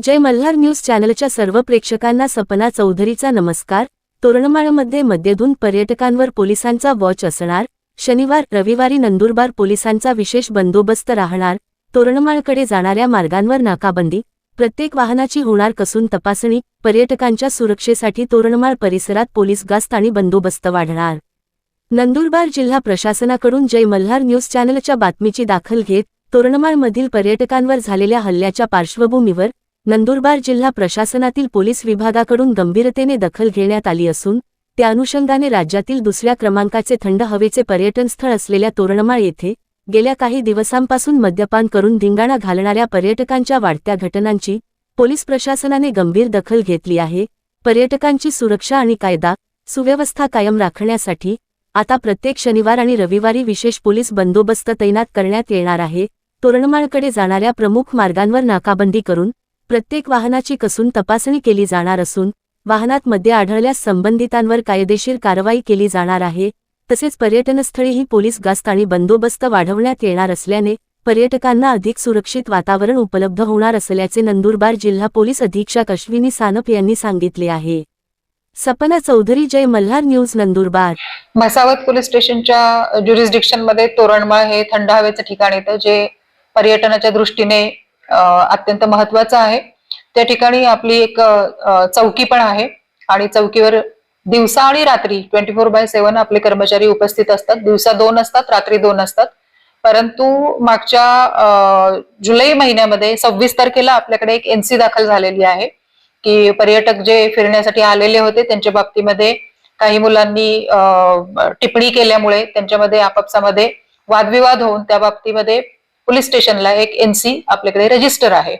जय Malhar news चॅनलच्या सर्व प्रेक्षकांना सपना चौधरीचा नमस्कार। तोरणमाळमध्ये मध्यधून पर्यटकांवर पोलिसांचा वॉच असणार। शनिवार रविवारी नंदुरबार पोलिसांचा विशेष बंदोबस्त राहणार। तोरणमाळकडे जाणाऱ्या मार्गांवर नाकाबंदी, प्रत्येक वाहनाची होणार कसून तपासणी। पर्यटकांच्या सुरक्षेसाठी तोरणमाळ परिसरात पोलीस गस्त आणि बंदोबस्त वाढणार। नंदुरबार जिल्हा प्रशासनाकडून जय मल्हार न्यूज चॅनलच्या बातमीची दखल घेत तोरणमाळमधील पर्यटकांवर झालेल्या हल्ल्याच्या पार्श्वभूमीवर नंदुरबार जिल्हा प्रशासनातील पोलीस विभागाकडून गंभीरतेने दखल घेण्यात आली असून त्या अनुषंगाने राज्यातील दुसऱ्या क्रमांकाचे थंड हवेचे पर्यटन स्थळ असलेल्या तोरणमाळ येथे गेल्या काही दिवसांपासून मद्यपान करून धिंगाणा घालणाऱ्या पर्यटकांच्या वाढत्या घटनांची पोलीस प्रशासनाने गंभीर दखल घेतली आहे। पर्यटकांची सुरक्षा आणि कायदा सुव्यवस्था कायम राखण्यासाठी आता प्रत्येक शनिवार आणि रविवारी विशेष पोलीस बंदोबस्त तैनात करण्यात येणार आहे। तोरणमाळकडे जाणाऱ्या प्रमुख मार्गांवर नाकाबंदी करून प्रत्येक वाहनाची कसून तपासणी केली जाणार असून वाहनात मद्य आढळल्यास संबंधितांवर कायदेशीर कारवाई केली जाणार आहे। तसेच पर्यटनस्थळीही पोलीस गस्त आणि बंदोबस्त वाढवण्यात येणार असल्याने पर्यटकांना अधिक सुरक्षित वातावरण उपलब्ध होणार असल्याचे नंदुरबार जिल्हा पोलीस अधीक्षक अश्विनी सानप यांनी सांगितले आहे। सपना चौधरी, जय मल्हार न्यूज, नंदुरबार। म्हसावत पोलीस स्टेशनच्या ज्युरिस्डिक्शन मध्ये तोरणमाळ हे थंड हवेचं ठिकाण येतं, जे पर्यटनाच्या दृष्टीने अत्यंत महत्त्वाचं आहे। त्या ठिकाणी आपली एक चौकी पण आहे आणि चौकीवर दिवसा आणि रात्री 24/7 आपले कर्मचारी उपस्थित असतात। दिवसा 2 असतात, रात्री 2 असतात। परंतु मागच्या जुलै महिन्यामध्ये 26 तारखेला आपल्याकडे एक NC दाखल झालेली आहे की पर्यटक जे फिरण्यासाठी आलेले होते त्यांच्या बाबतीमध्ये काही मुलांनी टिप्पणी केल्यामुळे त्यांच्यामध्ये आपापसामध्ये वादविवाद होऊन त्या बाबतीमध्ये पोलीस स्टेशनला एक NC आपल्याकडे रजिस्टर आहे।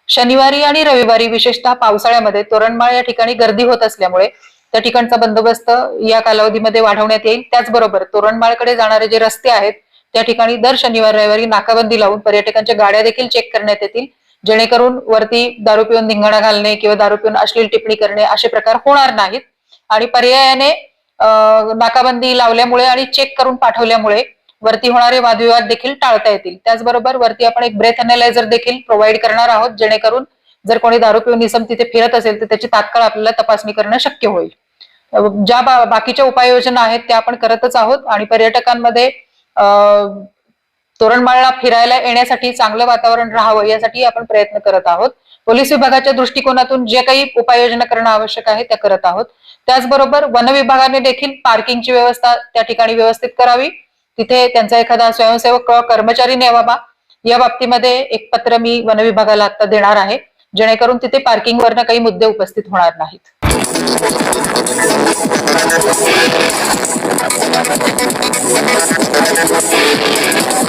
शनिवारी आणि रविवारी विशेषतः पावसाळ्यामध्ये तोरणमाळ या ठिकाणी गर्दी होत असल्यामुळे त्या ठिकाणचा बंदोबस्त या कालावधीमध्ये वाढवण्यात येईल। त्याचबरोबर तोरणमाळकडे जाणारे जे रस्ते आहेत त्या ठिकाणी दर शनिवार रविवारी नाकाबंदी लावून पर्यटकांच्या गाड्या देखील चेक करण्यात येतील, जेणेकरून वरती दारू पिऊन धिंगाणा घालणे किंवा दारू पिऊन अश्लील टिप्पणी करणे असे प्रकार होणार नाहीत। आणि पर्यायाने नाकाबंदी लावल्यामुळे आणि चेक करून पाठवल्यामुळे वरती होणारे वादविवाद देखील टाळता येतील। त्याचबरोबर वरती आपण एक ब्रेथ अनालायझर देखील प्रोव्हाइड करणार आहोत, जेणेकरून जर कोणी दारू पिऊन इसम तिथे फिरत असेल तर त्याची तात्काळ आपल्याला तपासणी करणं शक्य होईल। ज्या बाकीच्या उपाययोजना आहेत त्या आपण करतच आहोत आणि पर्यटकांमध्ये तोरणमाळला फिरायला येण्यासाठी चांगलं वातावरण राहावं यासाठी आपण प्रयत्न करत आहोत। पोलीस विभागाच्या दृष्टिकोनातून जे काही उपाययोजना करणं आवश्यक आहे त्या करत आहोत। त्याचबरोबर वन विभागाने देखील पार्किंगची व्यवस्था त्या ठिकाणी व्यवस्थित करावी, तिथे त्यांचा एखादा स्वयंसेवक कर्मचारी नेवावा। या बाबतीमध्ये एक पत्र मी वन विभागाला आता देणार आहे, जेणेकरून तिथे पार्किंगवरनं काही मुद्दे उपस्थित होणार नाहीत।